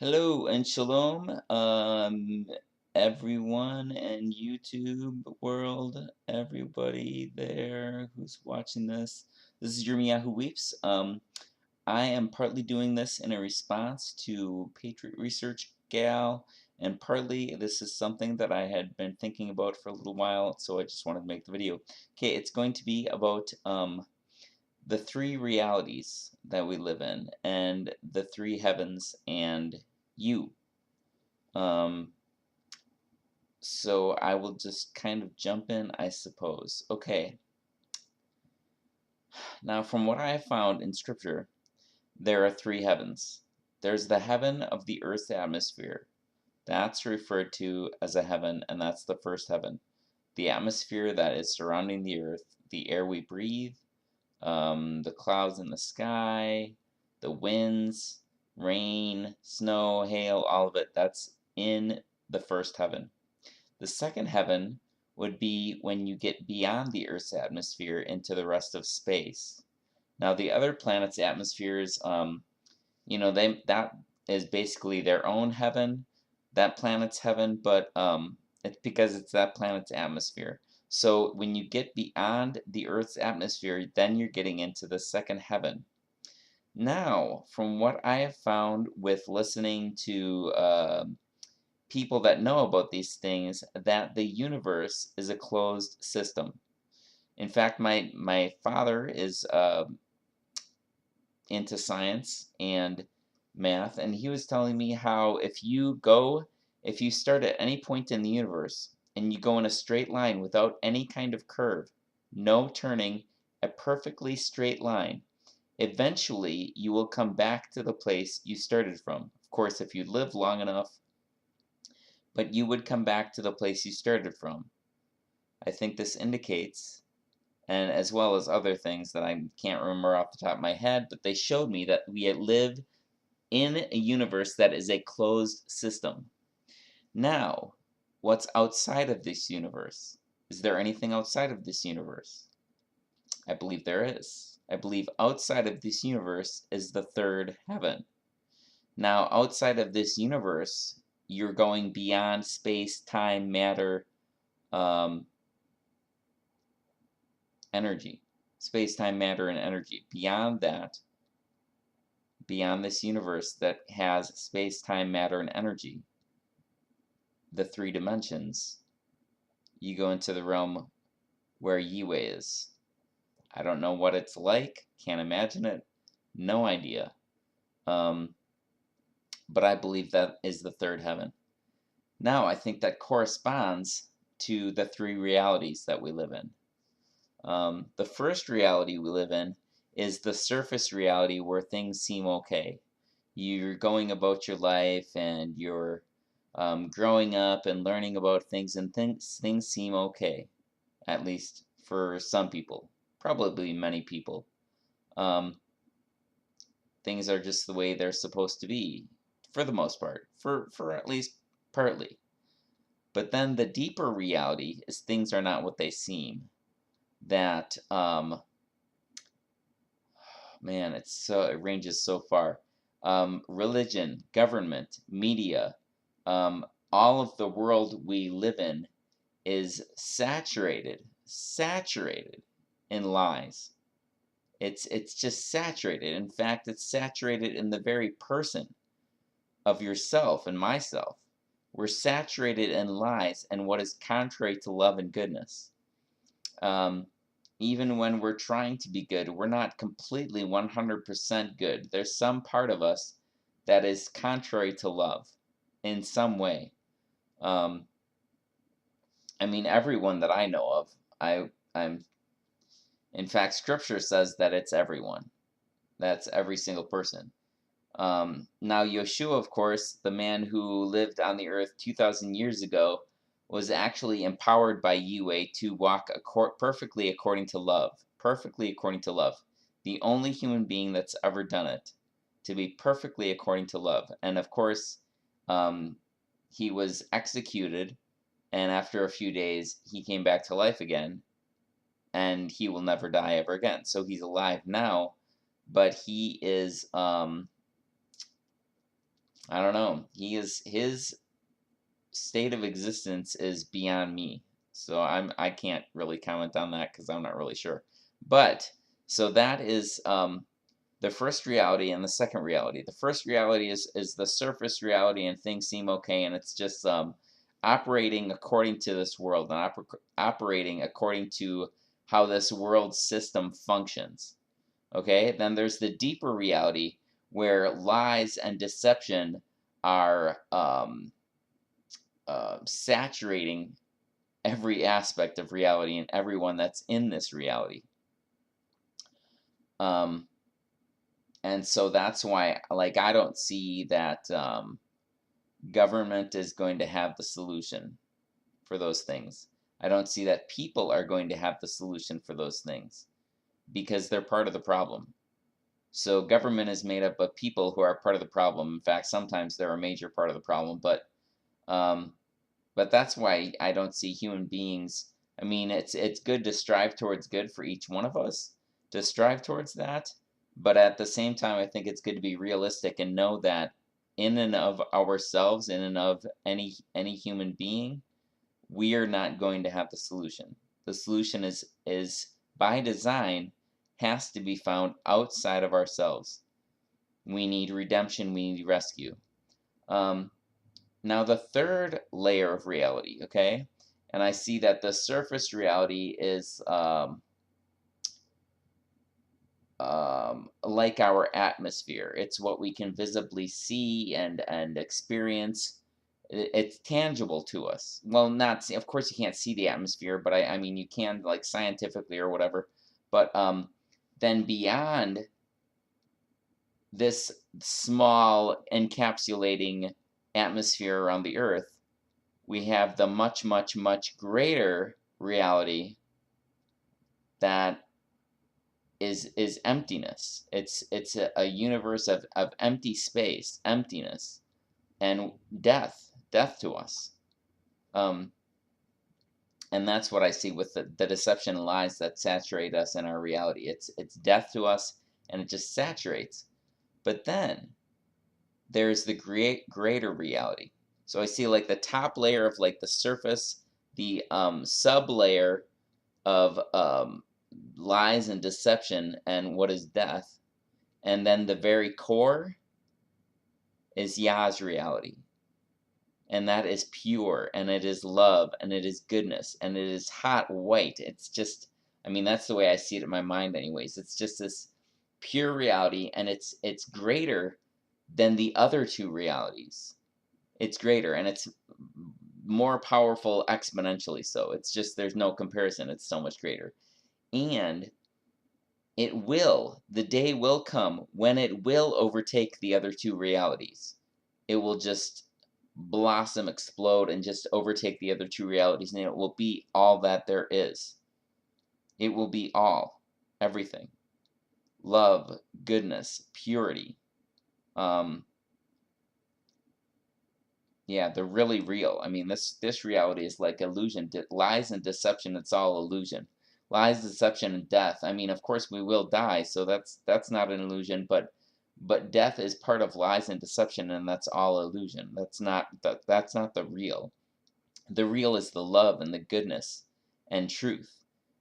Hello and shalom, everyone and YouTube world, everybody there who's watching this. This is Yirmiyahu Weeps. I am partly doing this in a response to Patriot Research Gal, and partly this is something that I had been thinking about for a little while, so I just wanted to make the video. Okay, it's going to be about the three realities that we live in, and the three heavens and you. Um, so I will just kind of jump in, I suppose. Okay, now from what I have found in Scripture, there are three heavens. There's the heaven of the Earth's atmosphere. That's referred to as a heaven, and that's the first heaven. The atmosphere that is surrounding the Earth, the air we breathe, the clouds in the sky, the winds, rain, snow, hail, all of it, that's in the first heaven. The second heaven would be when you get beyond the Earth's atmosphere into the rest of space. Now, the other planets' atmospheres, that is basically their own heaven, that planet's heaven, but it's because it's that planet's atmosphere. So when you get beyond the Earth's atmosphere, then you're getting into the second heaven. Now, from what I have found with listening to people that know about these things, that the universe is a closed system. In fact, my father is into science and math, and he was telling me how if you start at any point in the universe and you go in a straight line without any kind of curve, no turning, a perfectly straight line, eventually you will come back to the place you started from. Of course, if you live long enough, but you would come back to the place you started from. I think this indicates, and as well as other things that I can't remember off the top of my head, but they showed me that we live in a universe that is a closed system. Now, what's outside of this universe? Is there anything outside of this universe? I believe there is. I believe outside of this universe is the third heaven. Now, outside of this universe, you're going beyond space, time, matter, um, energy. Space, time, matter, and energy. Beyond that, beyond this universe that has space, time, matter, and energy, the three dimensions, you go into the realm where Yue is. I don't know what it's like, can't imagine it, no idea. Um, but I believe that is the third heaven. Now, I think that corresponds to the three realities that we live in. The first reality we live in is the surface reality where things seem okay. You're going about your life and you're growing up and learning about things, and things seem okay, at least for some people, probably many people. Um, Things are just the way they're supposed to be, for the most part, for at least partly. But then the deeper reality is things are not what they seem. That man, it ranges so far. Religion, government, media, um, all of the world we live in is saturated in lies. It's just saturated. In fact, it's saturated in the very person of yourself and myself. We're saturated in lies and what is contrary to love and goodness. Um, Even when we're trying to be good, we're not completely 100% good. There's some part of us that is contrary to love in some way. Um, I mean, everyone that I know of, I'm in fact, Scripture says that it's everyone. That's every single person. Now, Yeshua, of course, the man who lived on the earth 2,000 years ago, was actually empowered by Yahweh to walk perfectly according to love. Perfectly according to love. The only human being that's ever done it. To be perfectly according to love. And of course, um, he was executed, and after a few days, he came back to life again, and he will never die ever again. So he's alive now, but he is I don't know. His state of existence is beyond me. So I can't really comment on that because I'm not really sure. But so that is the first reality and the second reality. The first reality is the surface reality and things seem okay and it's just operating according to this world and operating according to how this world system functions. Okay? Then there's the deeper reality where lies and deception are saturating every aspect of reality and everyone that's in this reality. Um, and so that's why, like, I don't see that government is going to have the solution for those things. I don't see that people are going to have the solution for those things because they're part of the problem. So government is made up of people who are part of the problem. In fact, sometimes they're a major part of the problem, um, but that's why I don't see human beings. I mean, it's good to strive towards good for each one of us, to strive towards that. But at the same time, I think it's good to be realistic and know that in and of ourselves, in and of any human being, we are not going to have the solution. The solution is by design has to be found outside of ourselves. We need redemption, we need rescue. Um, Now the third layer of reality, okay? And I see that the surface reality is like our atmosphere. It's what we can visibly see and experience. It's tangible to us. Well, not see, of course you can't see the atmosphere, but I mean you can like scientifically or whatever. But then beyond this small encapsulating atmosphere around the Earth, we have the much, much, much greater reality that is emptiness. It's a universe of empty space, emptiness, and death to us. Um, and that's what I see with the deception and lies that saturate us in our reality. It's death to us, and it just saturates. But then there's the greater reality. So I see like the top layer of like the surface, the sub layer of lies and deception and what is death, and then the very core is Yah's reality, and that is pure, and it is love, and it is goodness, and it is hot white. It's just, I mean, that's the way I see it in my mind, anyways. It's just this pure reality, and it's greater than the other two realities. It's greater, and it's more powerful exponentially. So it's just there's no comparison. It's so much greater, and the day will come when it will overtake the other two realities. It will just blossom, explode, and just overtake the other two realities, and it will be all that there is. It will be all, everything. Love, goodness, purity. Um, yeah, they're really real. I mean, this reality is like illusion, lies and deception. It's all illusion. Lies, deception, and death. I mean, of course, we will die, so that's not an illusion. But death is part of lies and deception, and that's all illusion. That's not the real. The real is the love and the goodness and truth,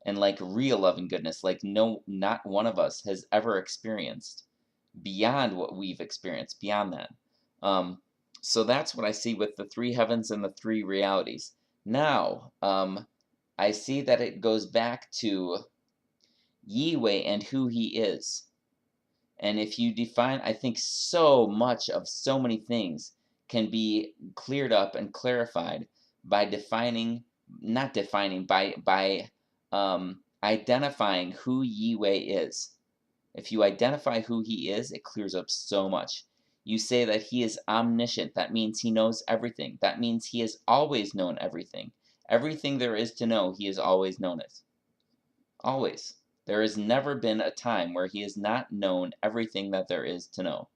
and like real love and goodness, like no, not one of us has ever experienced beyond what we've experienced. Beyond that. Um, so that's what I see with the three heavens and the three realities. Now, I see that it goes back to Yihweh and who he is. And if you define, I think so much of so many things can be cleared up and clarified by defining, not defining, by identifying who Yihweh is. If you identify who he is, it clears up so much. You say that he is omniscient. That means he knows everything. That means he has always known everything. Everything there is to know, he has always known it. Always. There has never been a time where he has not known everything that there is to know.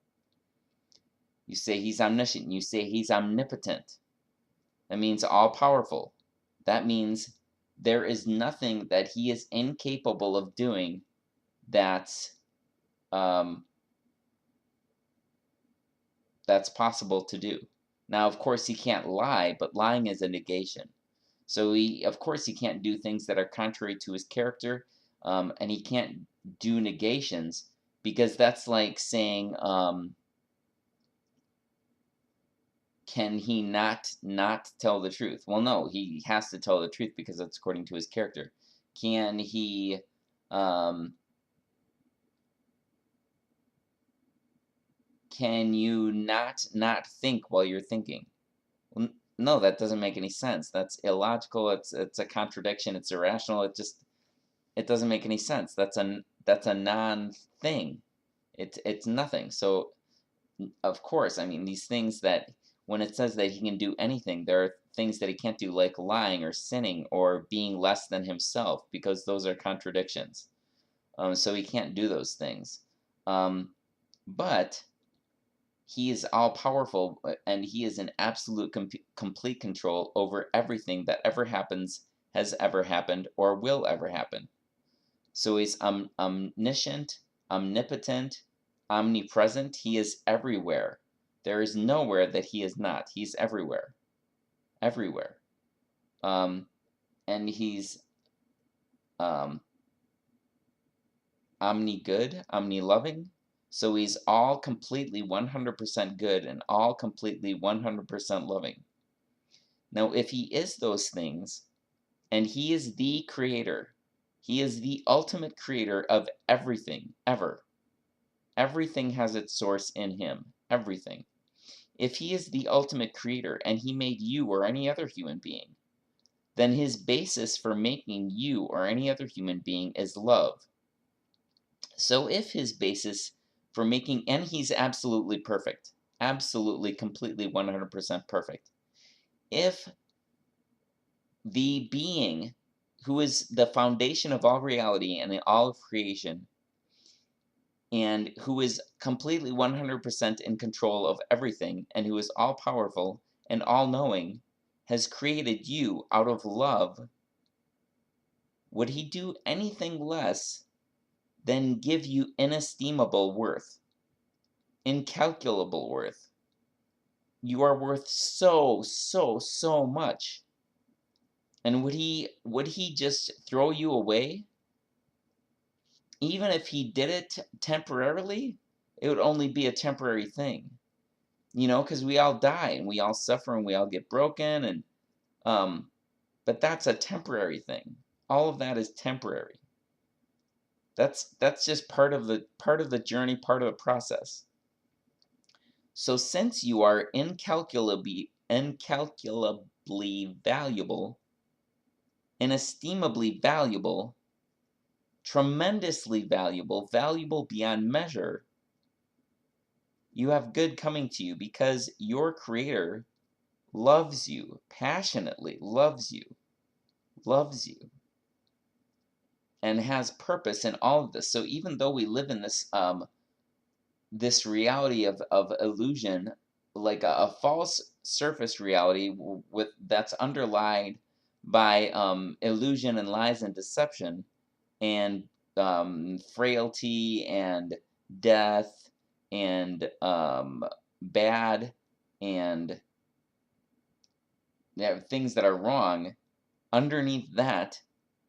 You say he's omniscient. You say he's omnipotent. That means all powerful. That means there is nothing that he is incapable of doing that that's possible to do. Now, of course, he can't lie, but lying is a negation. So of course, he can't do things that are contrary to his character, and he can't do negations because that's like saying, can he not tell the truth? Well, no, he has to tell the truth because that's according to his character. Can he, um, can you not think while you're thinking? No, that doesn't make any sense. That's illogical. It's a contradiction. It's irrational. It doesn't make any sense. That's a non-thing. It's nothing. So of course, I mean these things that when it says that he can do anything, there are things that he can't do, like lying or sinning or being less than himself, because those are contradictions. So he can't do those things. But he is all powerful, and he is in absolute complete control over everything that ever happens, has ever happened, or will ever happen. So he's omniscient, omnipotent, omnipresent. He is everywhere. There is nowhere that he is not. He's everywhere. Everywhere. And he's um, omni-good, omni-loving. So he's all completely 100% good and all completely 100% loving. Now, if he is those things, and he is the creator, he is the ultimate creator of everything, ever. Everything has its source in him. Everything. If he is the ultimate creator and he made you or any other human being, then his basis for making you or any other human being is love. So if his basis for making, and he's absolutely perfect, absolutely, completely, 100% perfect. If the being who is the foundation of all reality and all of creation, and who is completely 100% in control of everything, and who is all powerful and all knowing, has created you out of love, would he do anything less than give you inestimable worth, incalculable worth? You are worth so, so, so much. And would he just throw you away? Even if he did it temporarily, it would only be a temporary thing. Because we all die and we all suffer and we all get broken, and but that's a temporary thing. All of that is temporary. That's just part of the journey, part of the process. So since you are incalculably valuable, inestimably valuable, tremendously valuable, valuable beyond measure, you have good coming to you because your creator loves you, passionately loves you, and has purpose in all of this. So even though we live in this reality of illusion, like a false surface reality that's underlined by illusion and lies and deception, and frailty and death and bad and things that are wrong, underneath that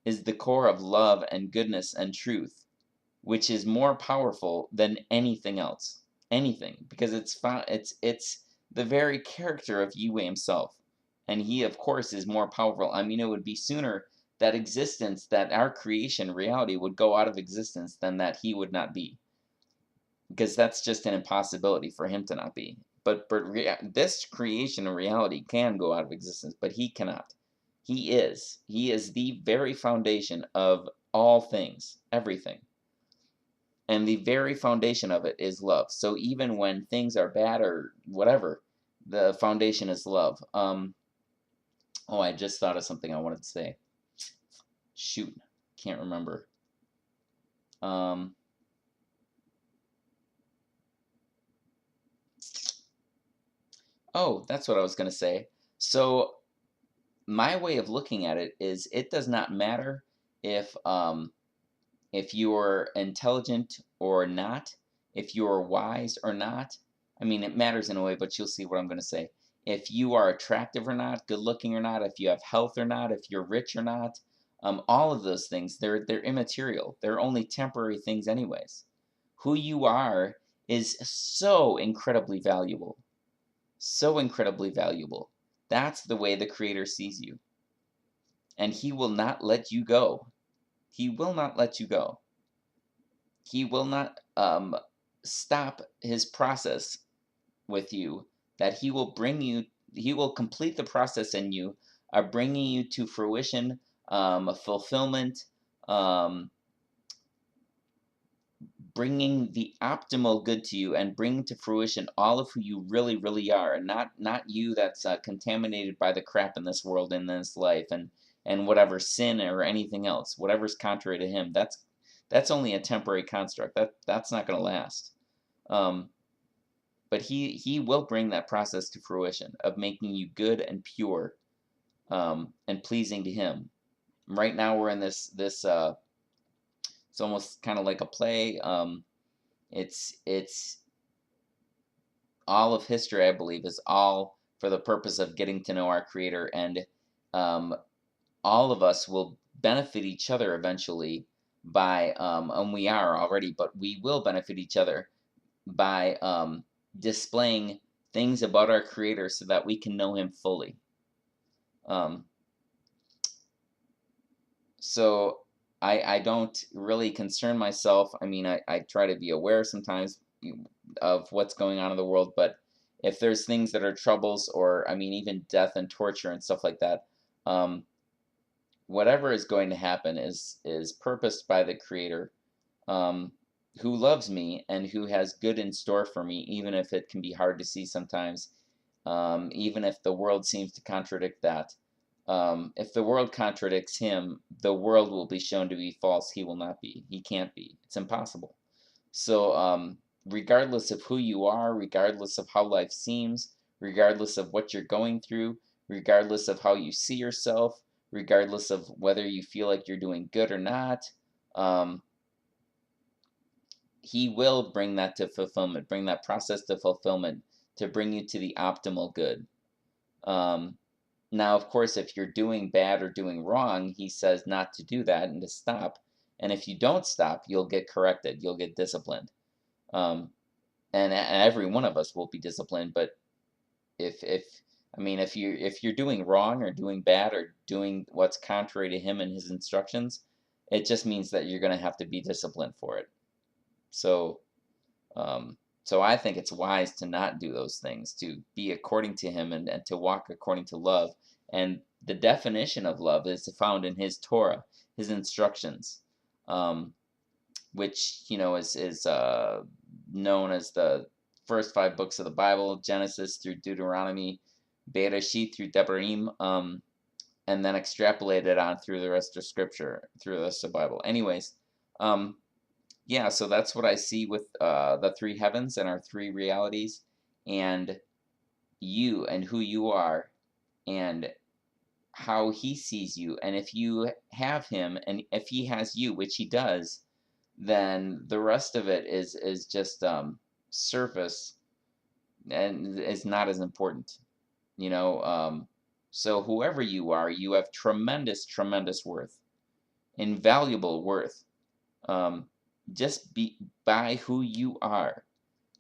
is the core of love and goodness and truth, which is more powerful than anything else. Anything, because it's the very character of Yue himself. And he, of course, is more powerful. I mean, it would be sooner that existence, that our creation reality would go out of existence than that he would not be. Because that's just an impossibility for him to not be. But this creation of reality can go out of existence, but he cannot. He is the very foundation of all things, everything. And the very foundation of it is love. So even when things are bad or whatever, the foundation is love. I just thought of something I wanted to say. Shoot, can't remember. That's what I was going to say. So my way of looking at it is, it does not matter if you're intelligent or not, if you're wise or not. I mean, it matters in a way, but you'll see what I'm going to say. If you are attractive or not, good looking or not, if you have health or not, if you're rich or not, all of those things, they're immaterial. They're only temporary things anyways. Who you are is so incredibly valuable. So incredibly valuable. That's the way the Creator sees you. And He will not let you go. He will not let you go. He will not stop His process with you, that He will bring you, He will complete the process in you of bringing you to fruition, fulfillment, um, bringing the optimal good to you, and bringing to fruition all of who you really, really are, and not you that's contaminated by the crap in this world, in this life, and whatever sin or anything else, whatever's contrary to Him. That's only a temporary construct. That's not going to last. But he will bring that process to fruition of making you good and pure, and pleasing to Him. Right now we're in this it's almost kind of like a play. It's all of history, I believe, is all for the purpose of getting to know our Creator, and um, all of us will benefit each other eventually by, and we are already, but we will benefit each other by displaying things about our Creator so that we can know Him fully. Um, so I don't really concern myself. I mean, I try to be aware sometimes of what's going on in the world, but if there's things that are troubles, or I mean, even death and torture and stuff like that, um, whatever is going to happen is purposed by the Creator, um, who loves me and who has good in store for me, even if it can be hard to see sometimes, even if the world seems to contradict that. If the world contradicts Him, the world will be shown to be false. He will not be. He can't be. It's impossible. So, regardless of who you are, regardless of how life seems, regardless of what you're going through, regardless of how you see yourself, regardless of whether you feel like you're doing good or not, um, He will bring that to fulfillment, bring that process to fulfillment, to bring you to the optimal good. Um, Now, of course, if you're doing bad or doing wrong, He says not to do that and to stop. And if you don't stop, you'll get corrected. You'll get disciplined. Um, and every one of us will be disciplined. But if I mean, if you're doing wrong or doing bad or doing what's contrary to Him and His instructions, it just means that you're going to have to be disciplined for it. So, so I think it's wise to not do those things, to be according to Him, and to walk according to love. And the definition of love is found in His Torah, His instructions, um, which is known as the first 5 books of the Bible: Genesis through Deuteronomy, Bereshit through Devarim, and then extrapolated on through the rest of Scripture, through the rest of the Bible. Anyways, yeah, so that's what I see with the three heavens and our three realities, and you and who you are, and how He sees you. And if you have Him, and if He has you, which He does, then the rest of it is just surface, and is not as important. So whoever you are, you have tremendous, tremendous worth, invaluable worth. Um, just be by who you are,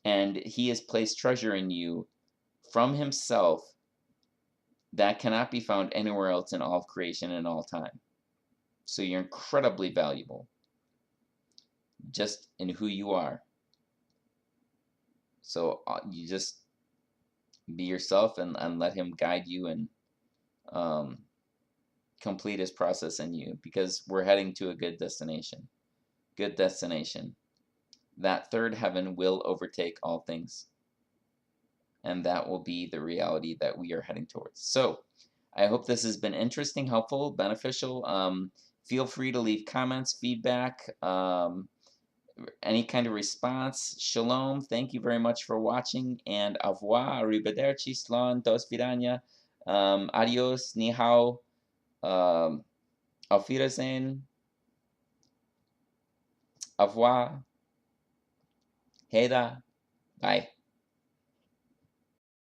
and He has placed treasure in you from Himself that cannot be found anywhere else in all of creation and all time. So you're incredibly valuable, just in who you are. So you just be yourself, and let Him guide you, and um, complete His process in you, because we're heading to a good destination. Good destination. That third heaven will overtake all things, and that will be the reality that we are heading towards. So I hope this has been interesting, helpful, beneficial. Feel free to leave comments, feedback, any kind of response. Shalom. Thank you very much for watching, and au revoir, arrivederci, slán, dos vidania, adios, ni hao, auf Wiedersehen, au revoir, heda, bye.